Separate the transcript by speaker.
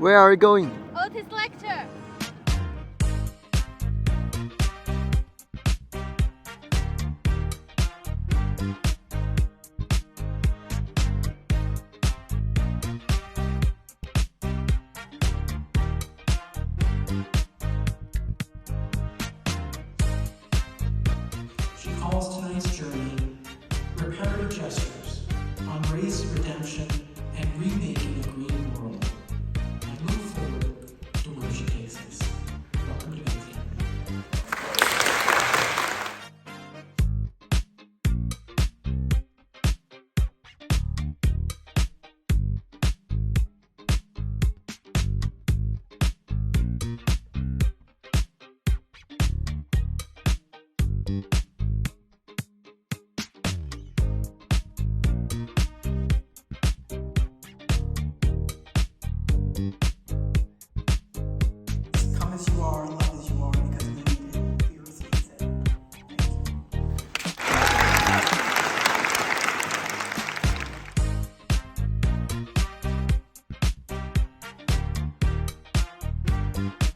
Speaker 1: Where are you going?
Speaker 2: Otis Lecture.
Speaker 3: She calls tonight's journey Reparative Gestures on Race, Redemption, and Remaking a Green World. I look forward to where she takes us. Welcome to Maine. Come as you are, love as you are, because we need it. The earth needs it. Thank you.